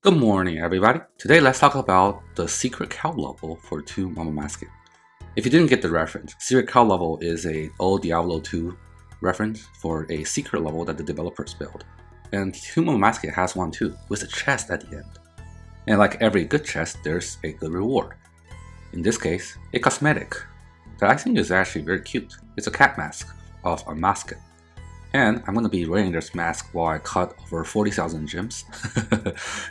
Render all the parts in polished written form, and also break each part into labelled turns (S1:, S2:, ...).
S1: Good morning, everybody. Today, let's talk about the secret cow level for 2 Mama Masket. If you didn't get the reference, secret cow level is a old Diablo 2 reference for a secret level that the developers built. And 2 Mama Masket has one too, with a chest at the end. And like every good chest, there's a good reward. In this case, a cosmetic that I think is actually very cute. It's a cat mask of a masket. And I'm going to be wearing this mask while I cut over 40,000 gems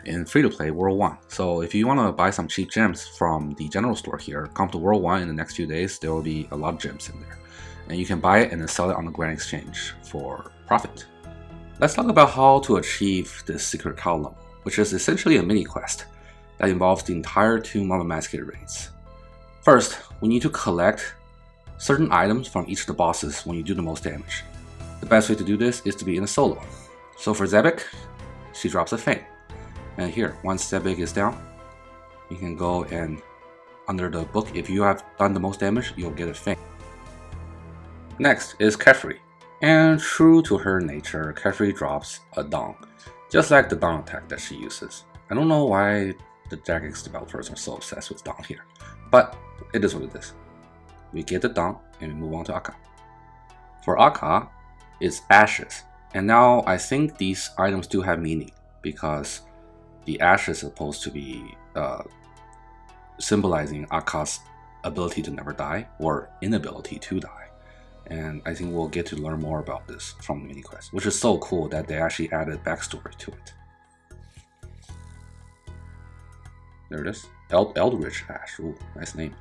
S1: in free-to-play World 1. So if you want to buy some cheap gems from the general store here, come to World 1 in the next few days. There will be a lot of gems in there. And you can buy it and then sell it on the Grand Exchange for profit. Let's talk about how to achieve this secret cow level, which is essentially a mini quest that involves the entire 2 Mama Masket raids. First, we need to collect certain items from each of the bosses when you do the most damage. The best way to do this is to be in a solo. So for Zebek, she drops a Fang. And here, once Zebek is down, you can go and under the book, if you have done the most damage, you'll get a Fang. Next is Kefri. And true to her nature, Kefri drops a Dong, just like the Dong attack that she uses. I don't know why the Jagex developers are so obsessed with Dong here, but it is what it is. We get the Dong and we move on to Akka. For Akka, it's ashes, and now I think these items do have meaning because the ashes is supposed to be symbolizing Akka's ability to never die or inability to die, and I think we'll get to learn more about this from the mini quest, which is so cool that they actually added backstory to it. There it is, Eldritch Ash. Ooh, nice name.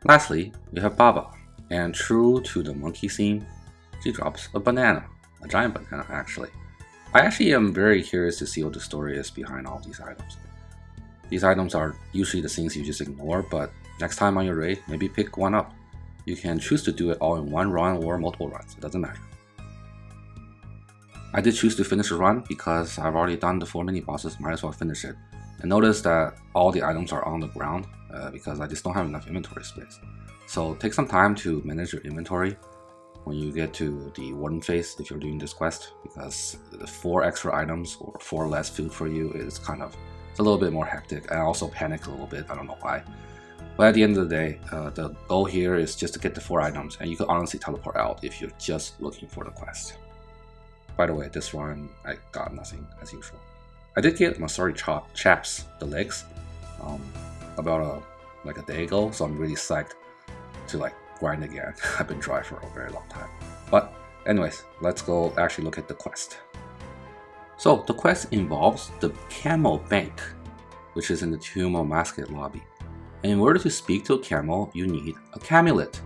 S1: Lastly, we have Baba, and true to the monkey theme, she drops a banana, a giant banana actually. I actually am very curious to see what the story is behind all these items. These items are usually the things you just ignore, but next time on your raid, maybe pick one up. You can choose to do it all in one run or multiple runs, it doesn't matter. I did choose to finish the run because I've already done the 4 mini bosses, might as well finish it. And notice that all the items are on the ground because I just don't have enough inventory space. So take some time to manage your inventory when you get to the warden phase if you're doing this quest, because the 4 extra items or 4 less food for you is it's a little bit more hectic. I also panicked a little bit, I don't know why. But at the end of the day, the goal here is just to get the 4 items, and you can honestly teleport out if you're just looking for the quest. By the way, this one I got nothing as usual. I did get Masari Chaps, the legs, about like a day ago, so I'm really psyched to grind again. I've been dry for a very long time. But anyways, let's go actually look at the quest. So the quest involves the camel bank, which is in the 2 Mama Masket lobby. And in order to speak to a camel, you need a camulet.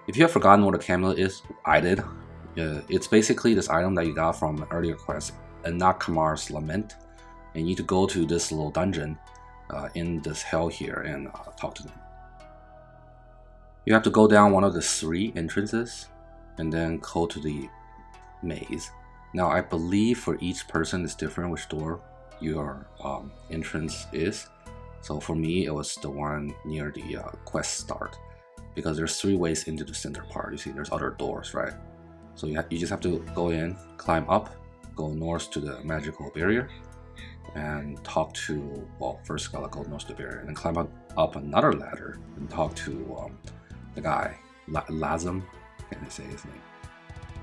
S1: If you have forgotten what a camulet is, I did. It's basically this item that you got from an earlier quest, Anakamar's Lament. And you need to go to this little dungeon in this hell here and talk to them. You have to go down one of the 3 entrances and then go to the maze. Now I believe for each person it's different which door your entrance is. So for me it was the one near the quest start, because there's 3 ways into the center part. You see there's other doors, right? So you just have to go in, climb up, go north to the magical barrier and talk to, well, first gotta go north to the barrier and then climb up another ladder and talk to the guy, Lazim, can I say his name,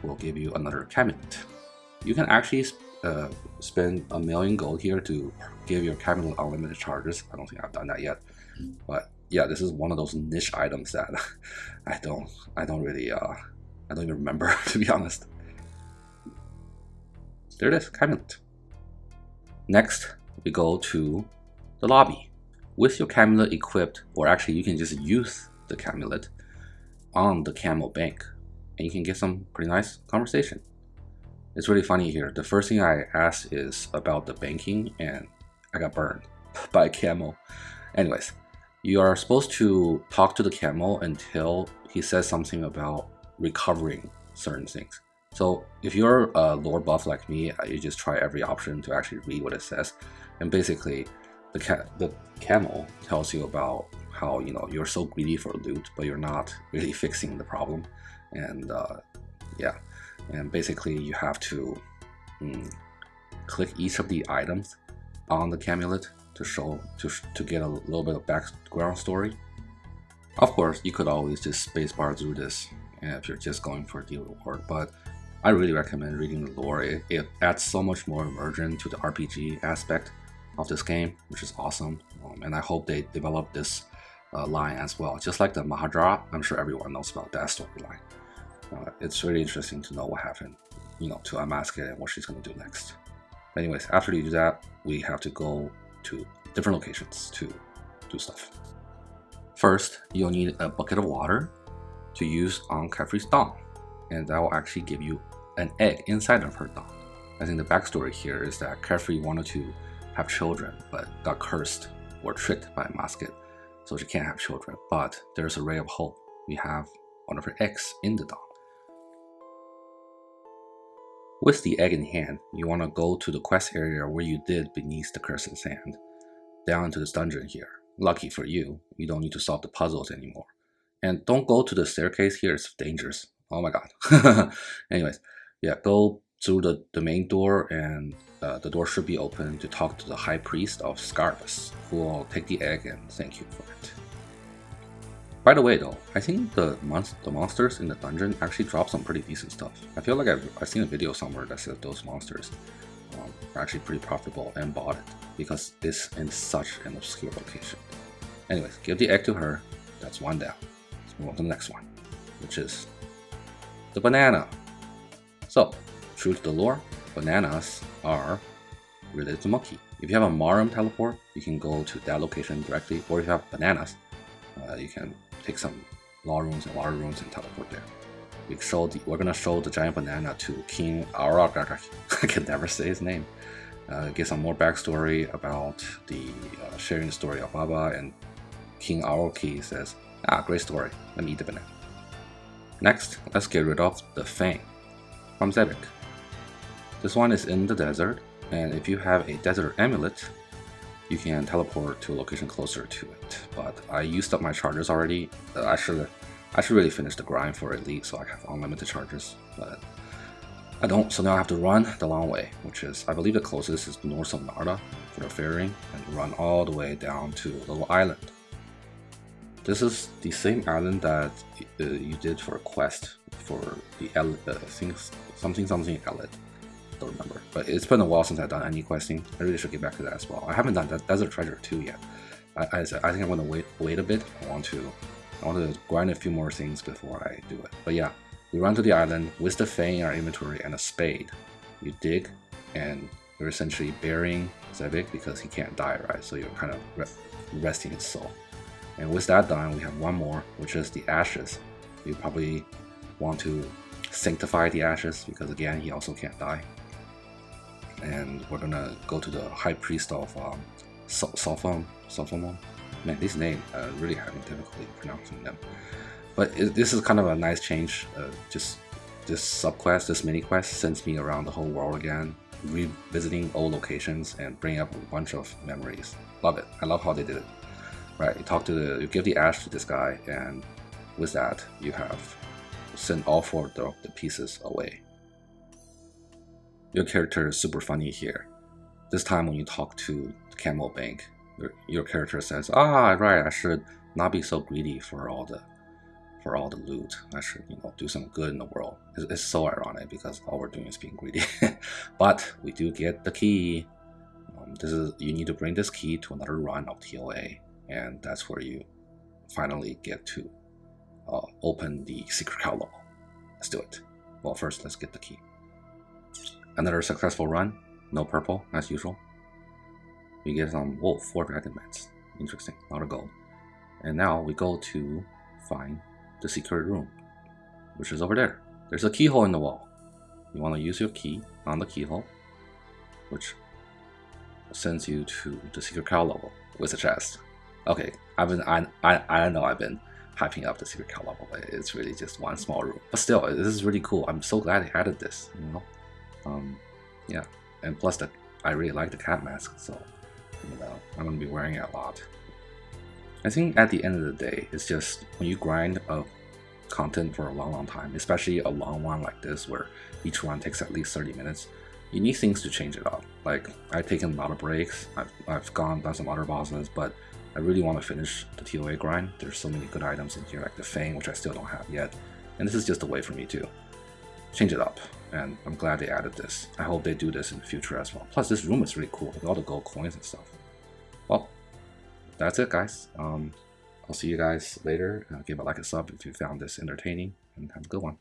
S1: will give you another cabinet. You can actually spend 1 million gold here to give your cabinet unlimited charges. I don't think I've done that yet, but yeah, this is one of those niche items that I don't even remember, to be honest. There it is, cabinet. Next, we go to the lobby. With your camulet equipped, or actually you can just use the camulet on the camel bank, and you can get some pretty nice conversation. It's really funny here. The first thing I asked is about the banking, and I got burned by a camel. Anyways, you are supposed to talk to the camel until he says something about recovering certain things. So if you're a lore buff like me, you just try every option to actually read what it says. And basically, the camel tells you about how you're so greedy for loot, but you're not really fixing the problem. And yeah, and basically you have to click each of the items on the amulet to get a little bit of background story. Of course, you could always just spacebar through this if you're just going for the reward, but I really recommend reading the lore. It adds so much more immersion to the RPG aspect of this game, which is awesome. And I hope they develop this line as well. Just like the Mahadra, I'm sure everyone knows about that storyline. It's really interesting to know what happened, to unmask it and what she's going to do next. Anyways, after you do that, we have to go to different locations to do stuff. First, you'll need a bucket of water to use on Kefri's Dawn, and that will actually give you an egg inside of her Dawn. I think the backstory here is that Kefri wanted to have children, but got cursed or tricked by Masket, so she can't have children. But there's a ray of hope. We have one of her eggs in the Dawn. With the egg in hand, you want to go to the quest area where you did beneath the curse's hand, down into this dungeon here. Lucky for you, you don't need to solve the puzzles anymore. And don't go to the staircase here, it's dangerous. Oh my god. Anyways, yeah, go through the main door, and the door should be open to talk to the High Priest of Scarbus, who will take the egg and thank you for it. By the way though, I think the monsters in the dungeon actually drop some pretty decent stuff. I feel like I've seen a video somewhere that says those monsters are actually pretty profitable and bought it, because it's in such an obscure location. Anyways, give the egg to her. That's one down. Let's move on to the next one, which is the banana. So, true to the lore, bananas are related to monkey. If you have a Marum teleport, you can go to that location directly, or if you have bananas, you can take some law runes and water runes and teleport there. We're gonna show the giant banana to King Aurok. I can never say his name. Get some more backstory about the sharing the story of Baba, and King Aoki says, great story, let me eat the banana. Next, let's get rid of the Fang from Zebek. This one is in the desert, and if you have a desert amulet, you can teleport to a location closer to it. But I used up my charges already. I should really finish the grind for Elite so I have unlimited charges, but I don't, so now I have to run the long way, which is, I believe the closest is north of Narda for the ferrying, and run all the way down to a little island. This is the same island that you did for a quest for the something Ellet. Don't remember, but it's been a while since I've done any questing. I really should get back to that as well. I haven't done that Desert Treasure 2 yet. I think I'm going to wait a bit. I want to grind a few more things before I do it. But yeah, we run to the island with the Fang in our inventory and a spade. You dig, and you're essentially burying Zebek because he can't die, right? So you're kind of resting his soul. And with that done, we have one more, which is the ashes. You probably want to sanctify the ashes because, again, he also can't die. And we're gonna go to the High Priest of Sophomon. Man, these names really having difficulty pronouncing them. But this is kind of a nice change. Just this subquest, this mini quest, sends me around the whole world again, revisiting old locations and bringing up a bunch of memories. Love it. I love how they did it. Right, you give the ash to this guy, and with that, you have sent all four of the pieces away. Your character is super funny here. This time when you talk to the Camel Bank, your character says, right, I should not be so greedy for all the loot. I should, do some good in the world. It's so ironic because all we're doing is being greedy. But we do get the key. You need to bring this key to another run of TOA, and that's where you finally get to open the secret cow level. Let's do it. Well, first let's get the key. Another successful run. No purple, as usual. We get some 4 dragon mats. Interesting, a lot of gold. And now we go to find the secret room, which is over there. There's a keyhole in the wall. You want to use your key on the keyhole, which sends you to the secret cow level with a chest. Okay, I know I've been hyping up the secret cow level, but it's really just one small room. But still, this is really cool. I'm so glad they added this. Yeah, and plus I really like the cat mask, so I'm gonna be wearing it a lot. I think at the end of the day, it's just when you grind a content for a long time, especially a long one like this where each run takes at least 30 minutes, you need things to change it up. Like, I've taken a lot of breaks, I've done some other bosses, but I really want to finish the TOA grind. There's so many good items in here, like the Fang, which I still don't have yet, and this is just a way for me to change it up, and I'm glad they added this. I hope they do this in the future as well. Plus, this room is really cool, with all the gold coins and stuff. Well, that's it, guys. I'll see you guys later. Give a like and sub if you found this entertaining, and have a good one.